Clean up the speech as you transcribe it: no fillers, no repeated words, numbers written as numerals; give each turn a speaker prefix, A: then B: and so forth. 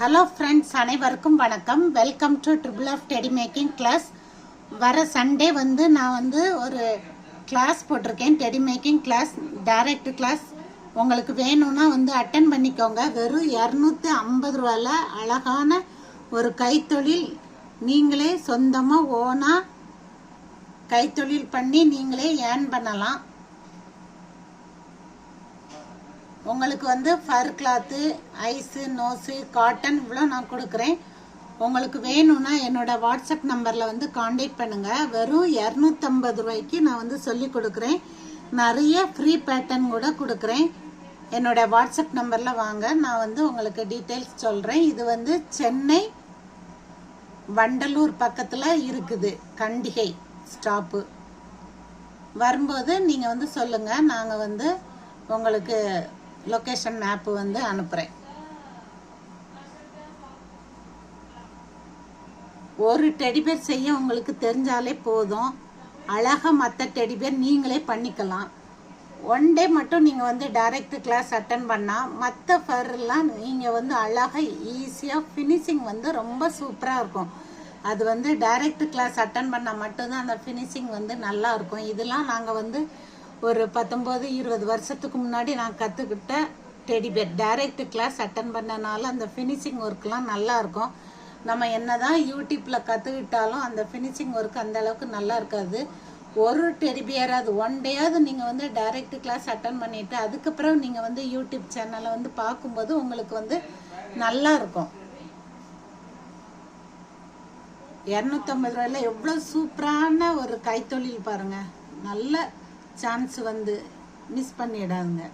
A: Hello friends, அனைவருக்கும் வணக்கம். Welcome to triple of teddy making class. வர சண்டே நான் ஒரு கிளாஸ் போட்டிருக்கேன், teddy making class, direct class. உங்களுக்கு வேணும்னா அட்டன் பண்ணிக்கோங்க. வெறும் 250 ரூபாயில் அழகான ஒரு கைத்தொழில். நீங்களே சொந்தமாக ஓனாக கைத்தொழில் பண்ணி நீங்களே ஏர்ன் பண்ணலாம். உங்களுக்கு ஃபர் கிளாத்து, ஐஸு, நோஸு, காட்டன் இவ்வளோ நான் கொடுக்குறேன். உங்களுக்கு வேணும்னா என்னோட வாட்ஸ்அப் நம்பரில் காண்டாக்ட் பண்ணுங்கள். வெறும் 250 ரூபாய்க்கு நான் சொல்லி கொடுக்குறேன். நிறைய ஃப்ரீ பேட்டர்ன் கூட கொடுக்குறேன். என்னோட வாட்ஸ்அப் நம்பரில் வாங்க, நான் உங்களுக்கு டீட்டெயில்ஸ் சொல்கிறேன். இது சென்னை வண்டலூர் பக்கத்தில் இருக்குது, கண்டிகை ஸ்டாப்பு. வரும்போது நீங்கள் சொல்லுங்கள், நாங்கள் உங்களுக்கு லொக்கேஷன் மேப்பு அனுப்புகிறேன். ஒரு டெடிபேர் செய்ய உங்களுக்கு தெரிஞ்சாலே போதும். அழகாக மற்ற டெடிபேர் நீங்களே பண்ணிக்கலாம். ஒன் டே மட்டும் நீங்கள் டைரக்ட் கிளாஸ் அட்டன் பண்ணால் மற்ற ஃபர்லாம் நீங்கள் அழகாக ஈஸியாக ஃபினிஷிங் ரொம்ப சூப்பராக இருக்கும். அது டைரக்ட் கிளாஸ் அட்டன் பண்ணால் மட்டும்தான் அந்த ஃபினிஷிங் நல்லா இருக்கும். இதெல்லாம் நாங்கள் ஒரு 19-20 வருஷத்துக்கு முன்னாடி நான் கற்றுக்கிட்ட டெடிபேர். டைரக்ட் கிளாஸ் அட்டன் பண்ணனால அந்த ஃபினிஷிங் ஒர்க்லாம் நல்லா இருக்கும். நம்ம என்னதான் யூடியூப்பில் கற்றுக்கிட்டாலும் அந்த ஃபினிஷிங் ஒர்க் அந்த அளவுக்கு நல்லா இருக்காது. ஒரு டெடிபியராவது ஒன் டேயாவது நீங்கள் டைரக்ட் கிளாஸ் அட்டன் பண்ணிவிட்டு அதுக்கப்புறம் நீங்கள் யூடியூப் சேனலை பார்க்கும்போது உங்களுக்கு நல்லா இருக்கும். 250 ரூபாயில் எவ்வளோ சூப்பரான ஒரு கைத்தொழில் பாருங்கள். நல்ல சான்ஸ் மிஸ் பண்ணிடாதுங்க.